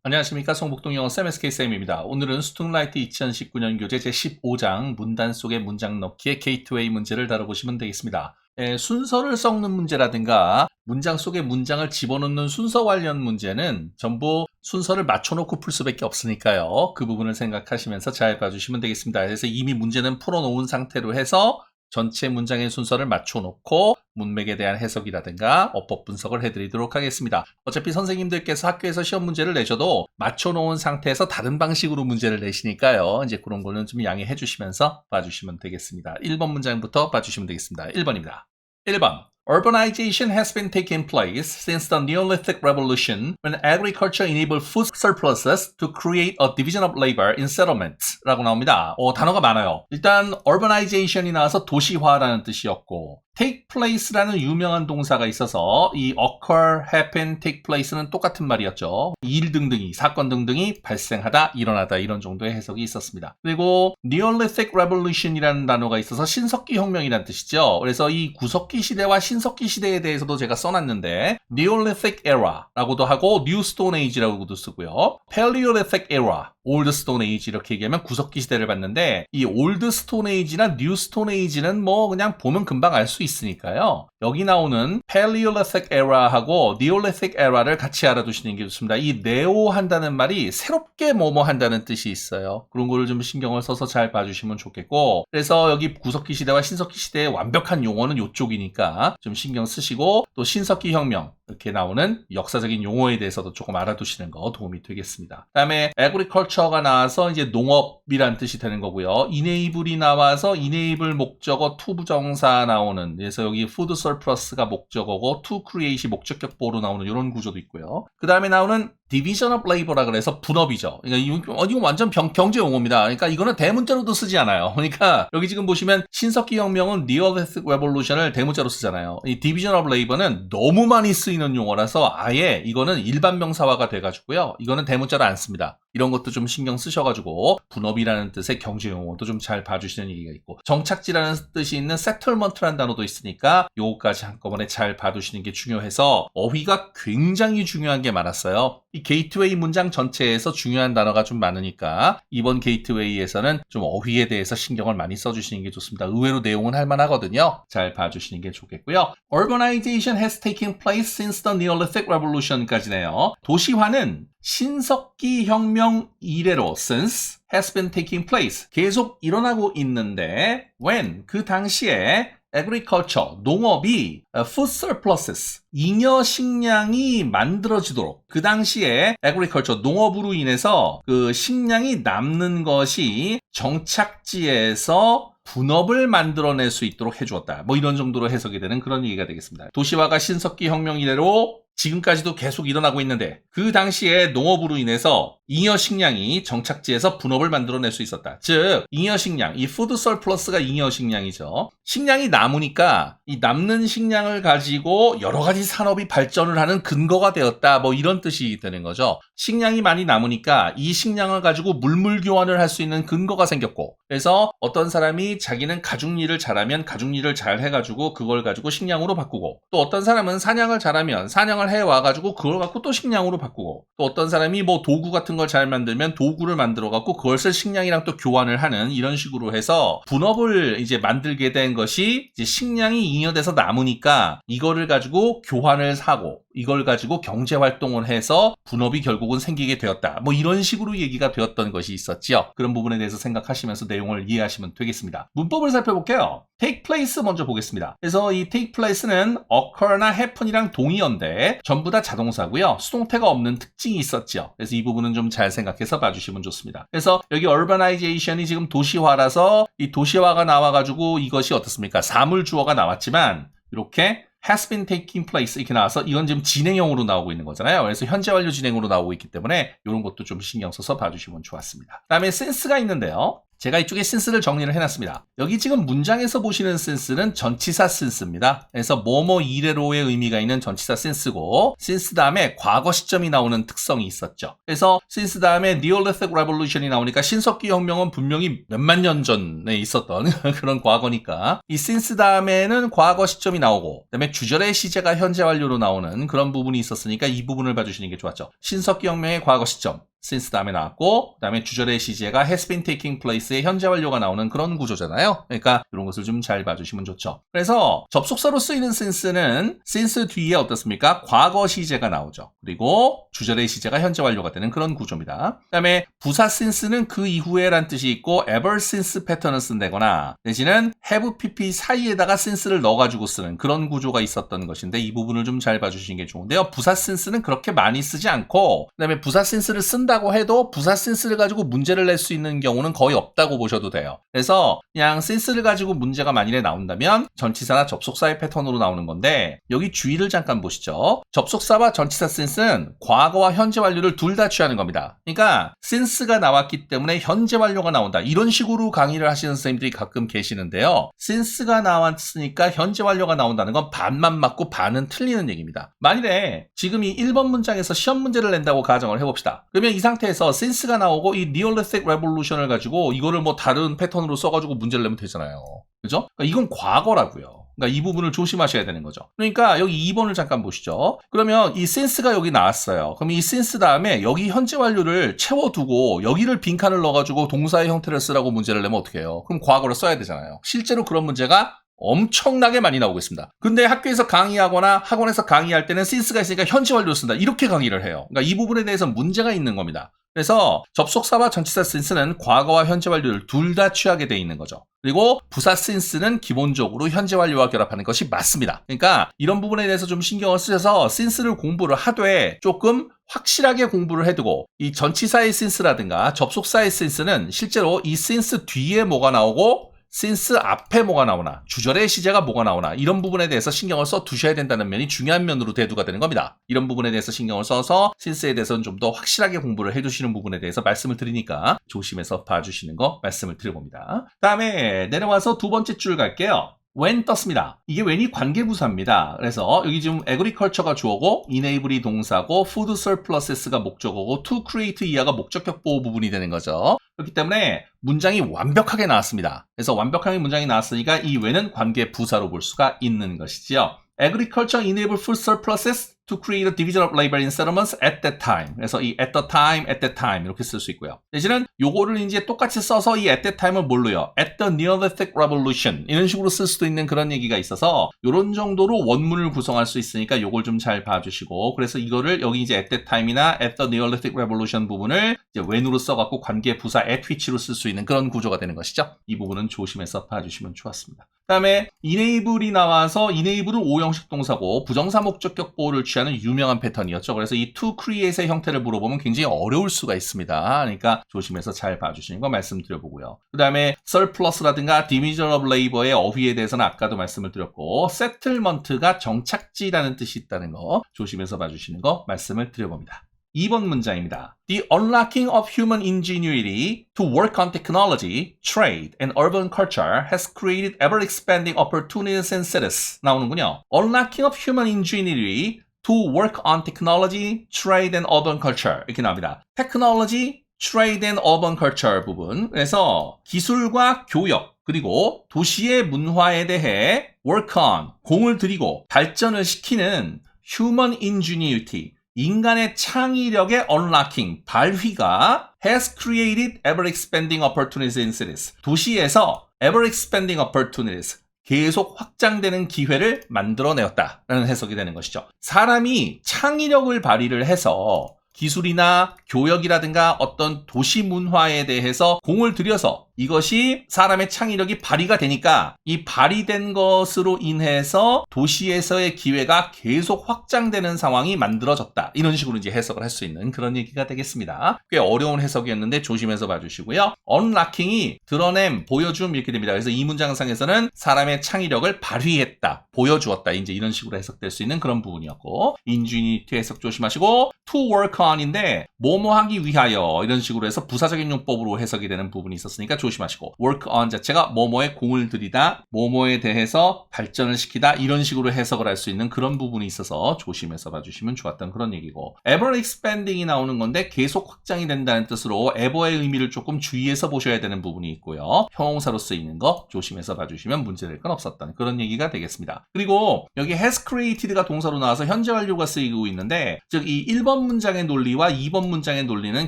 안녕하십니까. 성북동 영어 쌤 SK쌤입니다. 오늘은 스투던라이트 2019년 교재 제15장 문단 속에 문장 넣기의 게이트웨이 문제를 다뤄보시면 되겠습니다. 순서를 섞는 문제라든가 문장 속에 문장을 집어넣는 순서 관련 문제는 전부 순서를 맞춰놓고 풀 수밖에 없으니까요. 그 부분을 생각하시면서 잘 봐주시면 되겠습니다. 그래서 이미 문제는 풀어놓은 상태로 해서 전체 문장의 순서를 맞춰놓고 문맥에 대한 해석이라든가 어법 분석을 해드리도록 하겠습니다. 어차피 선생님들께서 학교에서 시험 문제를 내셔도 맞춰놓은 상태에서 다른 방식으로 문제를 내시니까요. 이제 그런 거는 좀 양해해 주시면서 봐주시면 되겠습니다. 1번 문장부터 봐주시면 되겠습니다. 1번입니다. 1번. Urbanization has been taking place since the Neolithic Revolution when agriculture enabled food surpluses to create a division of labor in settlements 라고 나옵니다. 단어가 많아요. 일단 urbanization이 나와서 도시화라는 뜻이었고 take place라는 유명한 동사가 있어서 이 occur, happen, take place는 똑같은 말이었죠. 일 등등이, 사건 등등이 발생하다, 일어나다 이런 정도의 해석이 있었습니다. 그리고 Neolithic Revolution이라는 단어가 있어서 신석기 혁명이라는 뜻이죠. 그래서 이 구석기 시대와 신석기 시대에 대해서도 제가 써놨는데 Neolithic Era라고도 하고 New Stone Age라고도 쓰고요. Paleolithic Era, Old Stone Age 이렇게 얘기하면 구석기 시대를 봤는데 이 Old Stone Age나 New Stone Age는 뭐 그냥 보면 금방 알 수 있으니까요. 여기 나오는 Paleolithic Era하고 Neolithic Era를 같이 알아두시는 게 좋습니다. 이 네오 한다는 말이 새롭게 뭐뭐 한다는 뜻이 있어요. 그런 거를 좀 신경을 써서 잘 봐주시면 좋겠고 그래서 여기 구석기 시대와 신석기 시대의 완벽한 용어는 이쪽이니까 좀 신경 쓰시고 또 신석기 혁명 이렇게 나오는 역사적인 용어에 대해서도 조금 알아두시는 거 도움이 되겠습니다. 그 다음에 agriculture가 나와서 이제 농업이란 뜻이 되는 거고요. enable이 나와서 enable 목적어 to 부정사 나오는 그래서 여기 food surplus가 목적어고 to create이 목적격보로 나오는 이런 구조도 있고요. 그 다음에 나오는 division of labor라 그래서 분업이죠. 그러니까 이건 완전 경제 용어입니다. 그러니까 이거는 대문자로도 쓰지 않아요. 그러니까 여기 지금 보시면 신석기 혁명은 Neolithic Revolution을 대문자로 쓰잖아요. 이 division of labor는 너무 많이 쓰이는 용어라서 아예 이거는 일반 명사화가 돼가지고요. 이거는 대문자로 안 씁니다. 이런 것도 좀 신경 쓰셔가지고 분업이라는 뜻의 경제 용어도 좀 잘 봐주시는 얘기가 있고 정착지라는 뜻이 있는 settlement라는 단어도 있으니까 요거까지 한꺼번에 잘 봐두시는 게 중요해서 어휘가 굉장히 중요한 게 많았어요. 이 게이트웨이 문장 전체에서 중요한 단어가 좀 많으니까 이번 게이트웨이에서는 좀 어휘에 대해서 신경을 많이 써주시는 게 좋습니다. 의외로 내용은 할만하거든요. 잘 봐주시는 게 좋겠고요. Urbanization has taken place since the Neolithic Revolution까지네요. 도시화는 신석기 혁명 이래로 since has been taking place 계속 일어나고 있는데 when 그 당시에 agriculture, 농업이 food surpluses, 잉여 식량이 만들어지도록 그 당시에 agriculture, 농업으로 인해서 그 식량이 남는 것이 정착지에서 분업을 만들어낼 수 있도록 해주었다. 뭐 이런 정도로 해석이 되는 그런 얘기가 되겠습니다. 도시화가 신석기 혁명 이래로 지금까지도 계속 일어나고 있는데 그 당시에 농업으로 인해서 잉여 식량이 정착지에서 분업을 만들어낼 수 있었다. 즉 잉여 식량, 이 푸드 서플러스가 잉여 식량이죠. 식량이 남으니까 이 남는 식량을 가지고 여러 가지 산업이 발전을 하는 근거가 되었다. 뭐 이런 뜻이 되는 거죠. 식량이 많이 남으니까 이 식량을 가지고 물물 교환을 할 수 있는 근거가 생겼고 그래서 어떤 사람이 자기는 가죽 일을 잘하면 가죽 일을 잘 해가지고 그걸 가지고 식량으로 바꾸고 또 어떤 사람은 사냥을 잘하면 사냥을 해와가지고 그걸 갖고 또 식량으로 바꾸고 또 어떤 사람이 뭐 도구 같은 걸 잘 만들면 도구를 만들어갖고 그것을 식량이랑 또 교환을 하는 이런 식으로 해서 분업을 이제 만들게 된 것이 이제 식량이 잉여돼서 남으니까 이거를 가지고 교환을 사고 이걸 가지고 경제 활동을 해서 분업이 결국은 생기게 되었다. 뭐 이런 식으로 얘기가 되었던 것이 있었지요. 그런 부분에 대해서 생각하시면서 내용을 이해하시면 되겠습니다. 문법을 살펴볼게요. take place 먼저 보겠습니다. 그래서 이 take place는 occur나 happen이랑 동의어인데 전부 다 자동사고요. 수동태가 없는 특징이 있었죠. 그래서 이 부분은 좀 잘 생각해서 봐주시면 좋습니다. 그래서 여기 urbanization이 지금 도시화라서 이 도시화가 나와가지고 이것이 어떻습니까? 사물주어가 나왔지만 이렇게 has been taking place 이렇게 나와서 이건 지금 진행형으로 나오고 있는 거잖아요. 그래서 현재 완료 진행으로 나오고 있기 때문에 이런 것도 좀 신경 써서 봐주시면 좋았습니다. 그 다음에 since가 있는데요. 제가 이쪽에 since를 정리를 해놨습니다. 여기 지금 문장에서 보시는 since는 전치사 since입니다. 그래서 뭐뭐 이래로의 의미가 있는 전치사 since고 since 다음에 과거 시점이 나오는 특성이 있었죠. 그래서 since 다음에 Neolithic Revolution이 나오니까 신석기 혁명은 분명히 몇만 년 전에 있었던 그런 과거니까 이 since 다음에는 과거 시점이 나오고 그다음에 주절의 시제가 현재 완료로 나오는 그런 부분이 있었으니까 이 부분을 봐주시는 게 좋았죠. 신석기 혁명의 과거 시점 since 다음에 나왔고 그 다음에 주절의 시제가 has been taking place의 현재 완료가 나오는 그런 구조잖아요. 그러니까 이런 것을 좀 잘 봐주시면 좋죠. 그래서 접속사로 쓰이는 since는 since 뒤에 어떻습니까? 과거 시제가 나오죠. 그리고 주절의 시제가 현재 완료가 되는 그런 구조입니다. 그 다음에 부사 since는 그 이후에 란 뜻이 있고 ever since 패턴을 쓴다거나 내지는 have pp 사이에다가 since를 넣어가지고 쓰는 그런 구조가 있었던 것인데 이 부분을 좀 잘 봐주시는 게 좋은데요. 부사 since는 그렇게 많이 쓰지 않고 그 다음에 부사 since를 쓴다고 해도 부사 since를 가지고 문제를 낼 수 있는 경우는 거의 없다고 보셔도 돼요. 그래서 그냥 since를 가지고 문제가 만일에 나온다면 전치사나 접속사의 패턴으로 나오는 건데 여기 주의를 잠깐 보시죠. 접속사와 전치사 since는 과거와 현재 완료를 둘 다 취하는 겁니다. 그러니까 since가 나왔기 때문에 현재 완료가 나온다. 이런 식으로 강의를 하시는 선생님들이 가끔 계시는데요. since가 나왔으니까 현재 완료가 나온다는 건 반만 맞고 반은 틀리는 얘기입니다. 만일에 지금 이 1번 문장에서 시험 문제를 낸다고 가정을 해봅시다. 그러면 이 상태에서 since가 나오고 이 Neolithic Revolution을 가지고 이거를 뭐 다른 패턴으로 써가지고 문제를 내면 되잖아요. 그죠? 그러니까 이건 과거라고요. 그러니까 이 부분을 조심하셔야 되는 거죠. 그러니까 여기 2번을 잠깐 보시죠. 그러면 이 since가 여기 나왔어요. 그럼 이 since 다음에 여기 현재 완료를 채워두고 여기를 빈칸을 넣어가지고 동사의 형태를 쓰라고 문제를 내면 어떻게 해요? 그럼 과거를 써야 되잖아요. 실제로 그런 문제가 엄청나게 많이 나오고 있습니다. 근데 학교에서 강의하거나 학원에서 강의할 때는 since가 있으니까 현재 완료를 쓴다. 이렇게 강의를 해요. 그러니까 이 부분에 대해서 문제가 있는 겁니다. 그래서 접속사와 전치사 since는 과거와 현재 완료를 둘 다 취하게 돼 있는 거죠. 그리고 부사 since는 기본적으로 현재 완료와 결합하는 것이 맞습니다. 그러니까 이런 부분에 대해서 좀 신경을 쓰셔서 since를 공부를 하되 조금 확실하게 공부를 해두고 이 전치사의 since라든가 접속사의 since는 실제로 이 since 뒤에 뭐가 나오고 since 앞에 뭐가 나오나 주절의 시제가 뭐가 나오나 이런 부분에 대해서 신경을 써 두셔야 된다는 면이 중요한 면으로 대두가 되는 겁니다. 이런 부분에 대해서 신경을 써서 since에 대해서는 좀 더 확실하게 공부를 해두시는 부분에 대해서 말씀을 드리니까 조심해서 봐주시는 거 말씀을 드려봅니다. 다음에 내려와서 두 번째 줄 갈게요. when 떴습니다. 이게 when이 관계부사입니다. 그래서 여기 지금 agriculture가 주어고 enable이 동사고 food surpluses가 목적어고 to create 이하가 목적격 보호 부분이 되는 거죠. 그렇기 때문에 문장이 완벽하게 나왔습니다. 그래서 완벽하게 문장이 나왔으니까 이 when은 관계부사로 볼 수가 있는 것이지요. Agriculture enable food surpluses to create a division of labor in settlements at that time. 그래서 이 at that time 이렇게 쓸 수 있고요. 대신은 요거를 이제 똑같이 써서 이 at that time을 뭘로요? at the Neolithic Revolution 이런 식으로 쓸 수도 있는 그런 얘기가 있어서 요런 정도로 원문을 구성할 수 있으니까 요걸 좀 잘 봐주시고 그래서 이거를 여기 이제 at that time이나 at the Neolithic Revolution 부분을 이제 when으로 써갖고 관계 부사 at which로 쓸 수 있는 그런 구조가 되는 것이죠. 이 부분은 조심해서 봐주시면 좋았습니다. 그 다음에 enable이 나와서 enable은 5형식 동사고 부정사 목적격 보호를 취하는 유명한 패턴이었죠. 그래서 이 to create의 형태를 물어보면 굉장히 어려울 수가 있습니다. 그러니까 조심해서 잘 봐주시는 거 말씀드려보고요. 그 다음에 surplus라든가 division of labor의 어휘에 대해서는 아까도 말씀을 드렸고 settlement가 정착지라는 뜻이 있다는 거 조심해서 봐주시는 거 말씀을 드려봅니다. 2번 문장입니다. The unlocking of human ingenuity to work on technology, trade, and urban culture has created ever-expanding opportunities and status. 나오는군요. Unlocking of human ingenuity to work on technology, trade, and urban culture. 이렇게 나옵니다. technology, trade, and urban culture 부분. 그래서 기술과 교역, 그리고 도시의 문화에 대해 work on, 공을 들이고 발전을 시키는 human ingenuity, 인간의 창의력의 unlocking, 발휘가 has created ever-expanding opportunities in cities. 도시에서 ever-expanding opportunities, 계속 확장되는 기회를 만들어내었다라는 해석이 되는 것이죠. 사람이 창의력을 발휘를 해서 기술이나 교역이라든가 어떤 도시 문화에 대해서 공을 들여서 이것이 사람의 창의력이 발휘가 되니까 이 발휘된 것으로 인해서 도시에서의 기회가 계속 확장되는 상황이 만들어졌다. 이런 식으로 이제 해석을 할 수 있는 그런 얘기가 되겠습니다. 꽤 어려운 해석이었는데 조심해서 봐주시고요. unlocking이 드러냄, 보여줌 이렇게 됩니다. 그래서 이 문장상에서는 사람의 창의력을 발휘했다, 보여주었다. 이제 이런 식으로 해석될 수 있는 그런 부분이었고 ingenuity 해석 조심하시고 to work on인데 뭐뭐 하기 위하여 이런 식으로 해서 부사적인 용법으로 해석이 되는 부분이 있었으니까 조심하시고 work on 자체가 뭐뭐에 공을 들이다, 뭐뭐에 대해서 발전을 시키다 이런 식으로 해석을 할 수 있는 그런 부분이 있어서 조심해서 봐주시면 좋았던 그런 얘기고 ever expanding이 나오는 건데 계속 확장이 된다는 뜻으로 ever의 의미를 조금 주의해서 보셔야 되는 부분이 있고요. 형용사로 쓰이는 거 조심해서 봐주시면 문제될 건 없었던 그런 얘기가 되겠습니다. 그리고 여기 has created가 동사로 나와서 현재 완료가 쓰이고 있는데 즉 이 1번 문장의 논리와 2번 문장의 논리는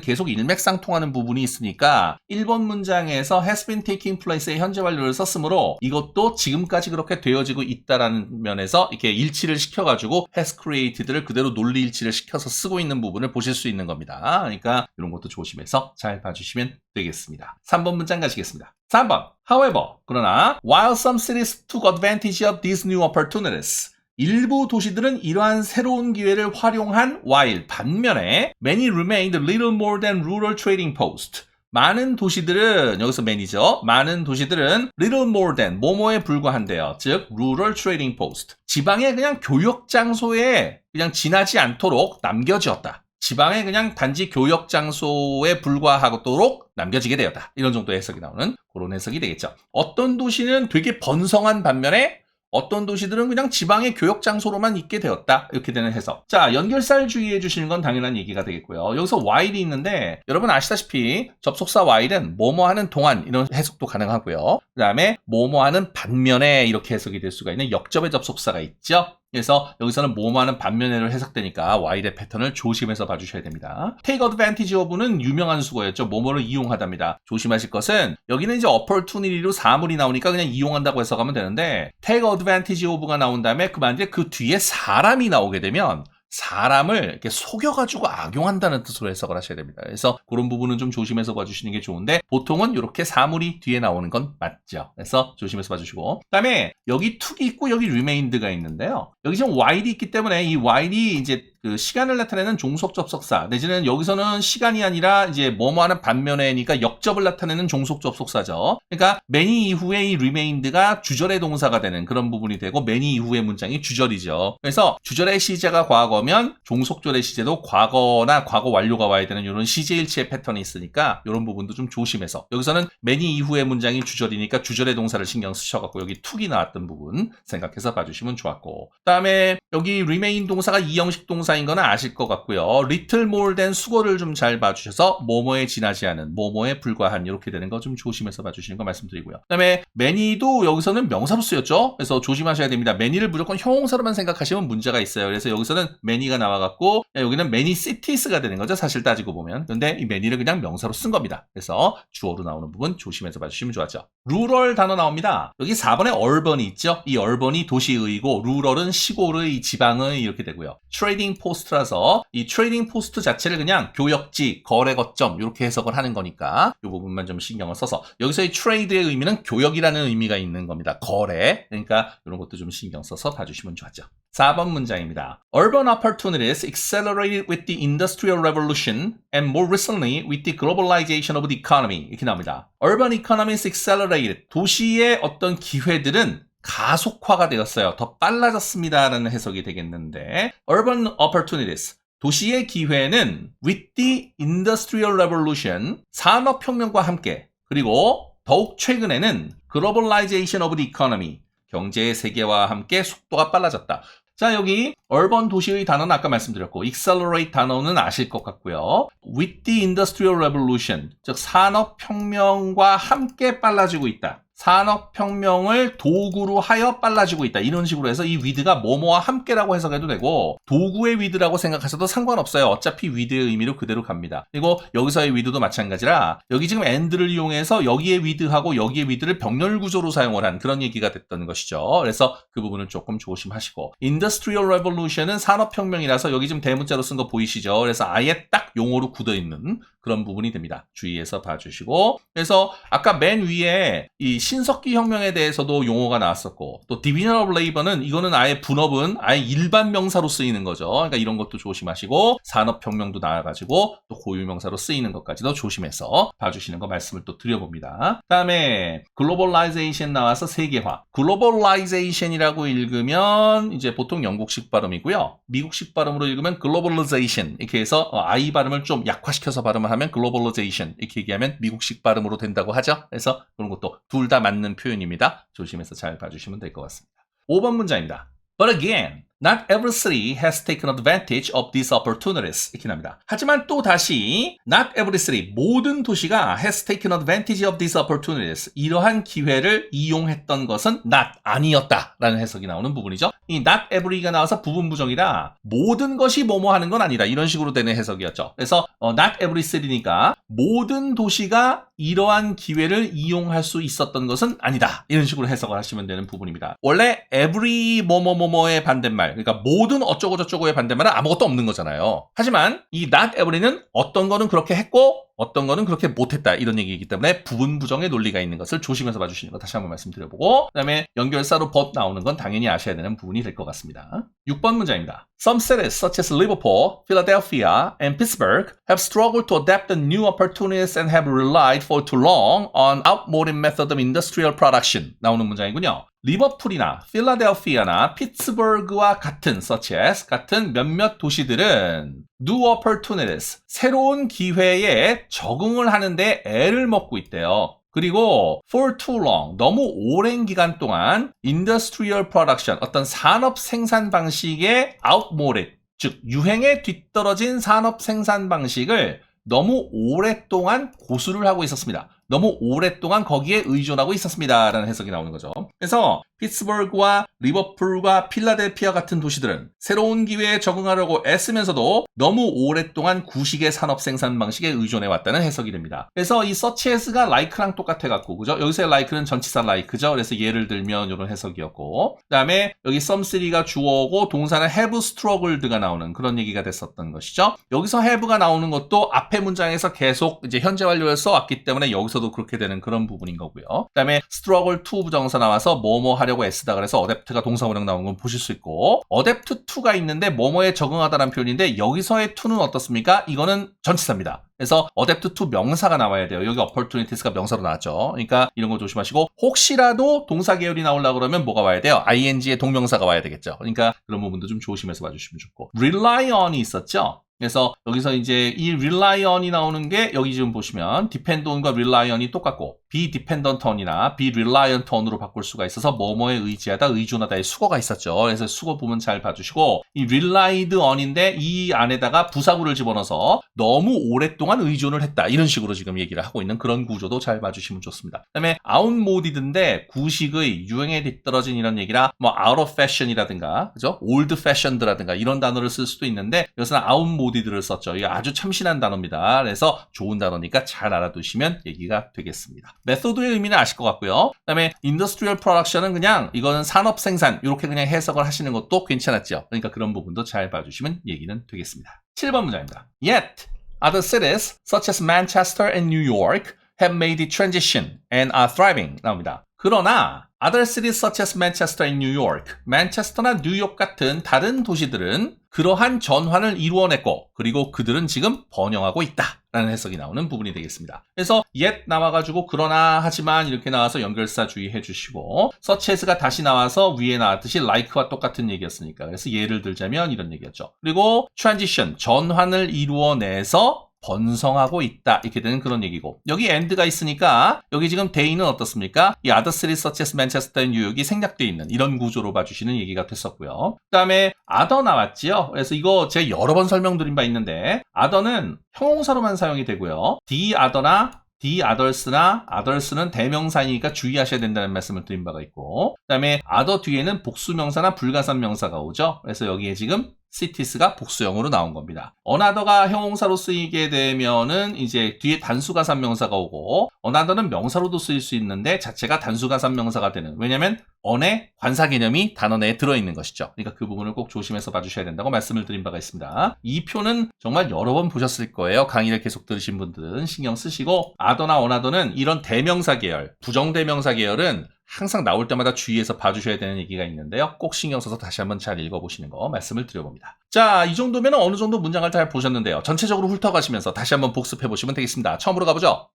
계속 일맥상통하는 부분이 있으니까 1번 문장에서 has been taking place의 현재 완료를 썼으므로 이것도 지금까지 그렇게 되어지고 있다라는 면에서 이렇게 일치를 시켜가지고 has created를 그대로 논리 일치를 시켜서 쓰고 있는 부분을 보실 수 있는 겁니다. 그러니까 이런 것도 조심해서 잘 봐주시면 되겠습니다. 3번 문장 가시겠습니다. 3번 However, 그러나 while some cities took advantage of these new opportunities 일부 도시들은 이러한 새로운 기회를 활용한 while 반면에 many remained little more than rural trading post 많은 도시들은 여기서 many죠. 많은 도시들은 little more than 뭐뭐에 불과한데요. 즉 rural trading post 지방의 그냥 교역 장소에 그냥 지나지 않도록 남겨지었다. 지방의 그냥 단지 교역 장소에 불과하도록 남겨지게 되었다. 이런 정도의 해석이 나오는 그런 해석이 되겠죠. 어떤 도시는 되게 번성한 반면에 어떤 도시들은 그냥 지방의 교역 장소로만 있게 되었다. 이렇게 되는 해석. 자, 연결사를 주의해 주시는 건 당연한 얘기가 되겠고요. 여기서 while이 있는데 여러분 아시다시피 접속사 while은 뭐뭐 하는 동안 이런 해석도 가능하고요. 그 다음에 뭐뭐 하는 반면에 이렇게 해석이 될 수가 있는 역접의 접속사가 있죠. 그래서 여기서는 뭐뭐 하는 반면에로 해석되니까 while의 패턴을 조심해서 봐주셔야 됩니다. take advantage of는 유명한 수거였죠. 뭐뭐를 이용하답니다. 조심하실 것은 여기는 이제 opportunity로 사물이 나오니까 그냥 이용한다고 해석하면 되는데 take advantage of가 나온 다음에 그 뒤에 사람이 나오게 되면 사람을 이렇게 속여가지고 악용한다는 뜻으로 해석을 하셔야 됩니다. 그래서 그런 부분은 좀 조심해서 봐주시는 게 좋은데 보통은 이렇게 사물이 뒤에 나오는 건 맞죠. 그래서 조심해서 봐주시고 그 다음에 여기 took이 있고 여기 remained가 있는데요. 여기 지금 while이 있기 때문에 이 while이 이제 그 시간을 나타내는 종속 접속사 내지는 여기서는 시간이 아니라 이제 뭐뭐 하는 반면에니까 역접을 나타내는 종속 접속사죠. 그러니까 many 이후에 이 remained가 주절의 동사가 되는 그런 부분이 되고 many 이후의 문장이 주절이죠. 그래서 주절의 시제가 과거면 종속절의 시제도 과거나 과거 완료가 와야 되는 이런 시제일치의 패턴이 있으니까 이런 부분도 좀 조심해서 여기서는 many 이후의 문장이 주절이니까 주절의 동사를 신경 쓰셔갖고 여기 took이 나왔던 부분 생각해서 봐주시면 좋았고 그 다음에 여기 remain 동사가 이형식 동사 인 거는 아실 것 같고요. little more than 수거를 좀 잘 봐주셔서 뭐뭐에 지나지 않은, 뭐뭐에 불과한 이렇게 되는 거 좀 조심해서 봐주시는 거 말씀드리고요. 그 다음에 many도 여기서는 명사로 쓰였죠. 그래서 조심하셔야 됩니다. many를 무조건 형용사로만 생각하시면 문제가 있어요. 그래서 여기서는 many가 나와갖고 여기는 many cities가 되는 거죠. 사실 따지고 보면. 근데 이 many를 그냥 명사로 쓴 겁니다. 그래서 주어로 나오는 부분 조심해서 봐주시면 좋았죠. rural 단어 나옵니다. 여기 4번에 urban이 있죠. 이 urban이 도시의이고 rural은 시골의, 지방의 이렇게 되고요. trading 포스트라서 이 트레이딩 포스트 자체를 그냥 교역지, 거래 거점 이렇게 해석을 하는 거니까 이 부분만 좀 신경을 써서 여기서 이 트레이드의 의미는 교역이라는 의미가 있는 겁니다. 거래. 그러니까 이런 것도 좀 신경 써서 봐주시면 좋았죠. 4번 문장입니다. Urban opportunities accelerated with the Industrial Revolution and more recently with the globalization of the economy 이렇게 나옵니다. Urban economies accelerated 도시의 어떤 기회들은 가속화가 되었어요. 더 빨라졌습니다라는 해석이 되겠는데 Urban opportunities 도시의 기회는 with the Industrial Revolution 산업혁명과 함께 그리고 더욱 최근에는 Globalization of the Economy 경제의 세계화와 함께 속도가 빨라졌다. 자 여기 urban 도시의 단어는 아까 말씀드렸고 accelerate 단어는 아실 것 같고요. with the Industrial Revolution 즉 산업혁명과 함께 빨라지고 있다. 산업혁명을 도구로 하여 빨라지고 있다. 이런 식으로 해서 이 with가 뭐뭐와 함께라고 해석해도 되고 도구의 with라고 생각하셔도 상관없어요. 어차피 with의 의미로 그대로 갑니다. 그리고 여기서의 with도 마찬가지라 여기 지금 and를 이용해서 여기에 with하고 여기에 with를 병렬 구조로 사용을 한 그런 얘기가 됐던 것이죠. 그래서 그 부분은 조금 조심하시고 Industrial Revolution은 산업혁명이라서 여기 지금 대문자로 쓴 거 보이시죠? 그래서 아예 딱 용어로 굳어있는 그런 부분이 됩니다. 주의해서 봐주시고 그래서 아까 맨 위에 이 신석기 혁명에 대해서도 용어가 나왔었고 또 division of labor는 이거는 아예 분업은 아예 일반 명사로 쓰이는 거죠. 그러니까 이런 것도 조심하시고 산업혁명도 나와가지고 또 고유명사로 쓰이는 것까지도 조심해서 봐주시는 거 말씀을 또 드려봅니다. 그 다음에 globalization 나와서 세계화. globalization이라고 읽으면 이제 보통 영국식 발음이고요. 미국식 발음으로 읽으면 globalization 이렇게 해서 I 발음을 좀 약화시켜서 발음을 하면 globalization 이렇게 얘기하면 미국식 발음으로 된다고 하죠. 그래서 그런 것도 둘 다 맞는 표현입니다. 조심해서 잘 봐주시면 될 것 같습니다. 5번 문장입니다. But again, not every city has taken advantage of these opportunities. 이렇게 납니다. 하지만 또 다시 not every city, 모든 도시가 has taken advantage of these opportunities. 이러한 기회를 이용했던 것은 not, 아니었다 라는 해석이 나오는 부분이죠. 이 not every가 나와서 부분부정이라 모든 것이 뭐뭐 하는 건 아니다. 이런 식으로 되는 해석이었죠. 그래서 not every city니까 모든 도시가 이러한 기회를 이용할 수 있었던 것은 아니다. 이런 식으로 해석을 하시면 되는 부분입니다. 원래 every 뭐뭐뭐뭐의 반대말, 그러니까 모든 어쩌고저쩌고의 반대말은 아무것도 없는 거잖아요. 하지만 이 not every는 어떤 거는 그렇게 했고 어떤 거는 그렇게 못했다 이런 얘기이기 때문에 부분부정의 논리가 있는 것을 조심해서 봐주시는 거 다시 한번 말씀드려보고 그 다음에 연결사로 but 나오는 건 당연히 아셔야 되는 부분이 될 것 같습니다. 6번 문장입니다. Some cities such as Liverpool, Philadelphia, and Pittsburgh have struggled to adapt the new opportunities and have relied for too long on outmoded method of industrial production. 나오는 문장이군요. 리버풀이나 필라델피아나 피츠버그와 같은 such as 같은 몇몇 도시들은 new opportunities 새로운 기회에 적응을 하는데 애를 먹고 있대요. 그리고 for too long 너무 오랜 기간 동안 industrial production 어떤 산업 생산 방식의 outmoded 즉 유행에 뒤떨어진 산업 생산 방식을 너무 오랫동안 고수를 하고 있었습니다. 너무 오랫동안 거기에 의존하고 있었습니다. 라는 해석이 나오는 거죠. 그래서 피츠버그와 리버풀과 필라델피아 같은 도시들은 새로운 기회에 적응하려고 애쓰면서도 너무 오랫동안 구식의 산업 생산 방식에 의존해 왔다는 해석이 됩니다. 그래서 이 such as가 like랑 똑같아갖고, 그죠? 여기서의 like는 전치사 like죠. 그래서 예를 들면 이런 해석이었고, 그 다음에 여기 some city가 주어고 동사는 have struggled가 나오는 그런 얘기가 됐었던 것이죠. 여기서 have가 나오는 것도 앞에 문장에서 계속 이제 현재 완료를 써왔기 때문에 여기서도 그렇게 되는 그런 부분인 거고요. 그 다음에 struggle to 부정사 나와서 뭐뭐 하려고 애쓰다 그래서 adapt가 동사원형 나오는 건 보실 수 있고 adapt to가 있는데 뭐뭐에 적응하다라는 표현인데 여기서의 to는 어떻습니까? 이거는 전치사입니다. 그래서 adapt to 명사가 나와야 돼요. 여기 opportunities가 명사로 나왔죠. 그러니까 이런 거 조심하시고 혹시라도 동사 계열이 나오려고 그러면 뭐가 와야 돼요? ing의 동명사가 와야 되겠죠. 그러니까 그런 부분도 좀 조심해서 봐주시면 좋고 rely on이 있었죠. 그래서 여기서 이제 이 rely on이 나오는 게 여기 지금 보시면 depend on과 rely on이 똑같고 be dependent on이나 be reliant on으로 바꿀 수가 있어서 뭐뭐에 의지하다, 의존하다의 수거가 있었죠. 그래서 수거 부분 잘 봐주시고 이 relied on인데 이 안에다가 부사구를 집어넣어서 너무 오랫동안 의존을 했다. 이런 식으로 지금 얘기를 하고 있는 그런 구조도 잘 봐주시면 좋습니다. 그 다음에 outmoded인데 구식의 유행에 뒤떨어진 이런 얘기라 뭐 out of fashion이라든가 그죠? old fashioned라든가 이런 단어를 쓸 수도 있는데 여기서는 outmoded를 썼죠. 이게 아주 참신한 단어입니다. 그래서 좋은 단어니까 잘 알아두시면 얘기가 되겠습니다. 메소드의 의미는 아실 것 같고요. 그 다음에 industrial production은 그냥 이거는 산업 생산 이렇게 그냥 해석을 하시는 것도 괜찮았죠. 그러니까 그런 부분도 잘 봐주시면 얘기는 되겠습니다. 7번 문장입니다. Yet, other cities such as Manchester and New York have made the transition and are thriving 나옵니다. 그러나 other cities such as Manchester and New York, 맨체스터나 뉴욕 같은 다른 도시들은 그러한 전환을 이루어냈고 그리고 그들은 지금 번영하고 있다 라는 해석이 나오는 부분이 되겠습니다. 그래서 yet 나와가지고 그러나 하지만 이렇게 나와서 연결사 주의해 주시고 such as가 다시 나와서 위에 나왔듯이 like와 똑같은 얘기였으니까 그래서 예를 들자면 이런 얘기였죠. 그리고 transition, 전환을 이루어내서 번성하고 있다 이렇게 되는 그런 얘기고 여기 and가 있으니까 여기 지금 they는 어떻습니까? 이 other cities such as Manchester and New York이 생략되어 있는 이런 구조로 봐주시는 얘기가 됐었고요. 그 다음에 other 나왔지요. 그래서 이거 제가 여러 번 설명드린 바 있는데 other는 형용사로만 사용이 되고요. the other나 the others나 others는 대명사이니까 주의하셔야 된다는 말씀을 드린 바가 있고 그 다음에 other 뒤에는 복수명사나 불가산 명사가 오죠. 그래서 여기에 지금 cities가 복수형으로 나온 겁니다. another가 형용사로 쓰이게 되면은 이제 뒤에 단수가산 명사가 오고 another는 명사로도 쓰일 수 있는데 자체가 단수가산 명사가 되는 왜냐면 on의 관사 개념이 단어 내에 들어있는 것이죠. 그러니까 그 부분을 꼭 조심해서 봐주셔야 된다고 말씀을 드린 바가 있습니다. 이 표는 정말 여러 번 보셨을 거예요. 강의를 계속 들으신 분들은 신경 쓰시고 other나 another는 이런 대명사 계열, 부정대명사 계열은 항상 나올 때마다 주의해서 봐주셔야 되는 얘기가 있는데요. 꼭 신경 써서 다시 한번 잘 읽어보시는 거 말씀을 드려봅니다. 자, 이 정도면 어느 정도 문장을 잘 보셨는데요. 전체적으로 훑어가시면서 다시 한번 복습해보시면 되겠습니다. 처음으로 가보죠.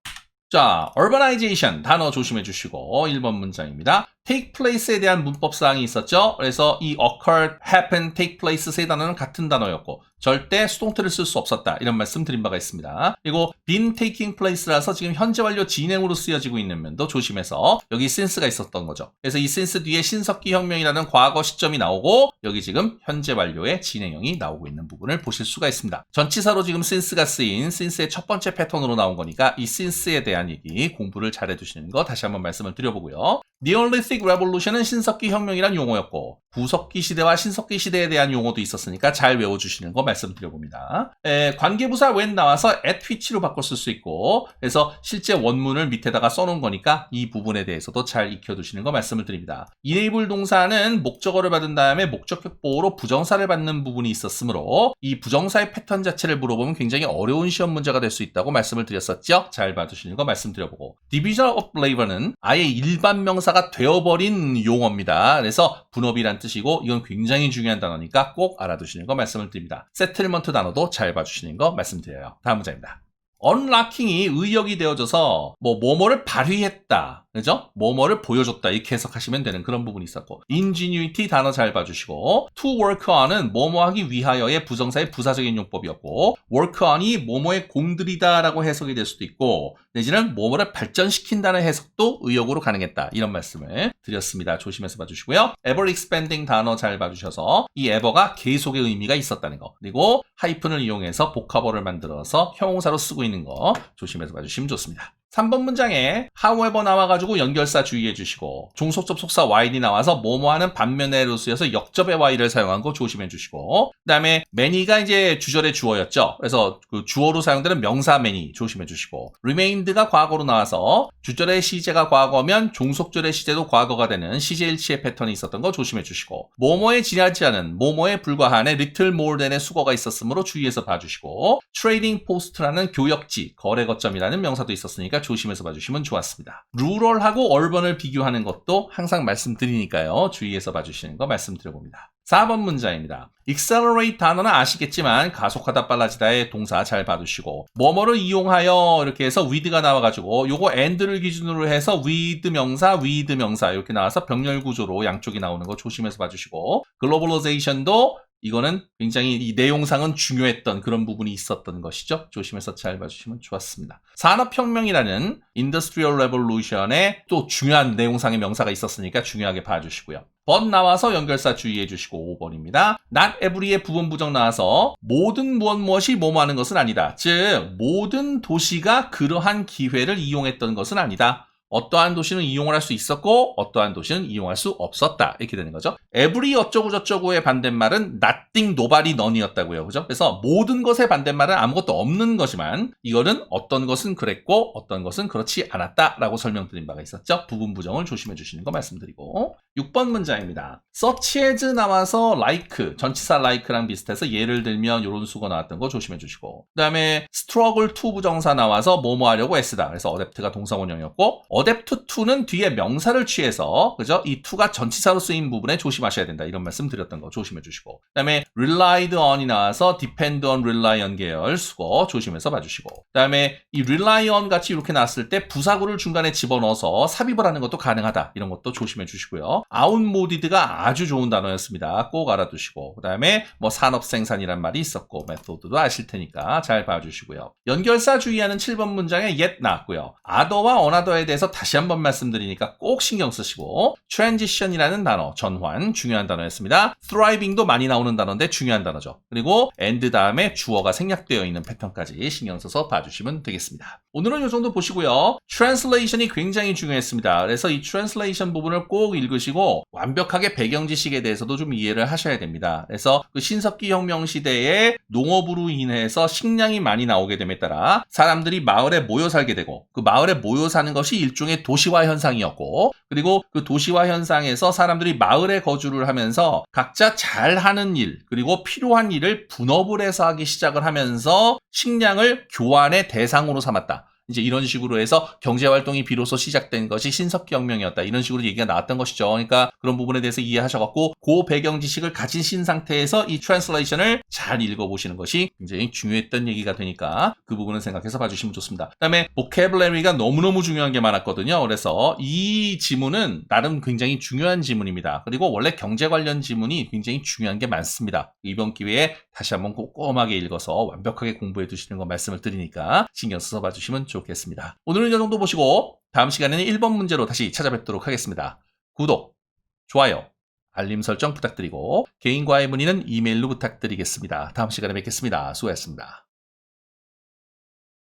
자, urbanization 단어 조심해 주시고 1번 문장입니다. take place에 대한 문법사항이 있었죠. 그래서 이 occurred, happen, take place 세 단어는 같은 단어였고 절대 수동태를 쓸 수 없었다. 이런 말씀 드린 바가 있습니다. 그리고 been taking place라서 지금 현재 완료 진행으로 쓰여지고 있는 면도 조심해서 여기 since가 있었던 거죠. 그래서 이 since 뒤에 신석기 혁명이라는 과거 시점이 나오고 여기 지금 현재 완료의 진행형이 나오고 있는 부분을 보실 수가 있습니다. 전치사로 지금 since가 쓰인 since의 첫 번째 패턴으로 나온 거니까 이 since에 대한 얘기 공부를 잘 해두시는 거 다시 한번 말씀을 드려보고요. Neolithic Revolution은 신석기 혁명이란 용어였고 구석기 시대와 신석기 시대에 대한 용어도 있었으니까 잘 외워주시는 거 말씀드려봅니다. 관계부사 when 나와서 at which로 바꿔 쓸 수 있고 그래서 실제 원문을 밑에다가 써놓은 거니까 이 부분에 대해서도 잘 익혀두시는 거 말씀을 드립니다. enable 동사는 목적어를 받은 다음에 목적격 보호로 부정사를 받는 부분이 있었으므로 이 부정사의 패턴 자체를 물어보면 굉장히 어려운 시험 문제가 될 수 있다고 말씀을 드렸었죠. 잘 봐주시는 거 말씀드려보고 Division of Labor는 아예 일반 명사가 되어버린 용어입니다. 그래서 분업이란 뜻이고 이건 굉장히 중요한 단어니까 꼭 알아두시는 거 말씀을 드립니다. 세틀먼트 단어도 잘 봐주시는 거 말씀드려요. 다음 문장입니다. 언락킹이 의역이 되어져서 뭐뭐를 발휘했다. 그죠? 뭐뭐를 보여줬다. 이렇게 해석하시면 되는 그런 부분이 있었고 ingenuity 단어 잘 봐주시고 to work on은 뭐뭐하기 위하여의 부정사의 부사적인 용법이었고 work on이 뭐뭐의 공들이다 라고 해석이 될 수도 있고 내지는 뭐뭐를 발전시킨다는 해석도 의역으로 가능했다. 이런 말씀을 드렸습니다. 조심해서 봐주시고요. ever expanding 단어 잘 봐주셔서 이 ever가 계속의 의미가 있었다는 거 그리고 하이픈을 이용해서 복합어를 만들어서 형용사로 쓰고 있는 거 조심해서 봐주시면 좋습니다. 3번 문장에 however 나와가지고 연결사 주의해 주시고 종속접속사 while이 나와서 뭐뭐하는 반면에로 쓰여서 역접의 while을 사용한 거 조심해 주시고 그 다음에 many가 이제 주절의 주어였죠. 그래서 그 주어로 사용되는 명사 many 조심해 주시고 remained가 과거로 나와서 주절의 시제가 과거면 종속절의 시제도 과거가 되는 시제일치의 패턴이 있었던 거 조심해 주시고 뭐뭐에 지나지 않은 뭐뭐에 불과한 little more than의 수거가 있었으므로 주의해서 봐주시고 trading post라는 교역지 거래 거점이라는 명사도 있었으니까 조심해서 봐주시면 좋았습니다. 룰럴하고 얼번을 비교하는 것도 항상 말씀드리니까요. 주의해서 봐주시는 거 말씀드려봅니다. 4번 문장입니다. accelerate 단어는 아시겠지만 가속하다 빨라지다의 동사 잘 봐두시고 뭐뭐를 이용하여 이렇게 해서 with가 나와가지고 요거 and를 기준으로 해서 with 명사 이렇게 나와서 병렬 구조로 양쪽이 나오는 거 조심해서 봐주시고 globalization도 이거는 굉장히 이 내용상은 중요했던 그런 부분이 있었던 것이죠. 조심해서 잘 봐주시면 좋았습니다. 산업혁명이라는 Industrial Revolution에 또 중요한 내용상의 명사가 있었으니까 중요하게 봐주시고요. but 나와서 연결사 주의해 주시고 5번입니다. not every의 부분 부정 나와서 모든 무엇이 뭐뭐 하는 것은 아니다. 즉 모든 도시가 그러한 기회를 이용했던 것은 아니다. 어떠한 도시는 이용을 할 수 있었고 어떠한 도시는 이용할 수 없었다. 이렇게 되는 거죠. every 어쩌고 저쩌고의 반대말은 nothing, nobody, none이었다고요. 그죠? 그래서 모든 것의 반대말은 아무것도 없는 것이지만 이거는 어떤 것은 그랬고 어떤 것은 그렇지 않았다라고 설명드린 바가 있었죠. 부분 부정을 조심해 주시는 거 말씀드리고 6번 문장입니다. such as 나와서 like, 전치사 like랑 비슷해서 예를 들면 이런 수거 나왔던 거 조심해 주시고 그 다음에 struggle to 부정사 나와서 뭐뭐 하려고 애쓰다. 그래서 adapt가 동사원형이었고 adapt to는 뒤에 명사를 취해서 그죠? 이 to가 전치사로 쓰인 부분에 조심하셔야 된다. 이런 말씀 드렸던 거 조심해 주시고 그 다음에 relied on이 나와서 depend on, rely on 계열 수거 조심해서 봐주시고 그 다음에 이 rely on 같이 이렇게 나왔을 때 부사구를 중간에 집어넣어서 삽입을 하는 것도 가능하다. 이런 것도 조심해 주시고요. outmoded가 아주 좋은 단어였습니다. 꼭 알아두시고 그 다음에 뭐 산업생산이란 말이 있었고 method도 아실 테니까 잘 봐주시고요. 연결사 주의하는 7번 문장에 yet 나왔고요. other와 another에 대해서 다시 한번 말씀드리니까 꼭 신경 쓰시고 transition이라는 단어, 전환 중요한 단어였습니다. thriving도 많이 나오는 단어인데 중요한 단어죠. 그리고 and 다음에 주어가 생략되어 있는 패턴까지 신경 써서 봐주시면 되겠습니다. 오늘은 이 정도 보시고요. translation이 굉장히 중요했습니다. 그래서 이 translation 부분을 꼭 읽으시고 보시고 완벽하게 배경 지식에 대해서도 좀 이해를 하셔야 됩니다. 그래서 그 신석기 혁명 시대에 농업으로 인해서 식량이 많이 나오게 됨에 따라 사람들이 마을에 모여 살게 되고 그 마을에 모여 사는 것이 일종의 도시화 현상이었고 그리고 그 도시화 현상에서 사람들이 마을에 거주를 하면서 각자 잘하는 일 그리고 필요한 일을 분업을 해서 하기 시작을 하면서 식량을 교환의 대상으로 삼았다. 이제 이런 식으로 해서 경제활동이 비로소 시작된 것이 신석기혁명이었다. 이런 식으로 얘기가 나왔던 것이죠. 그러니까 그런 부분에 대해서 이해하셔갖고 그 배경 지식을 가지신 상태에서 이 트랜슬레이션을 잘 읽어보시는 것이 굉장히 중요했던 얘기가 되니까 그 부분은 생각해서 봐주시면 좋습니다. 그 다음에 보캐블러리가 너무너무 중요한 게 많았거든요. 그래서 이 지문은 나름 굉장히 중요한 지문입니다. 그리고 원래 경제 관련 지문이 굉장히 중요한 게 많습니다. 이번 기회에 다시 한번 꼼꼼하게 읽어서 완벽하게 공부해 두시는 거 말씀을 드리니까 신경 써서 봐주시면 좋겠습니다. 오늘은 이 정도 보시고 다음 시간에는 1번 문제로 다시 찾아뵙도록 하겠습니다. 구독, 좋아요, 알림 설정 부탁드리고 개인과의 문의는 이메일로 부탁드리겠습니다. 다음 시간에 뵙겠습니다. 수고하셨습니다.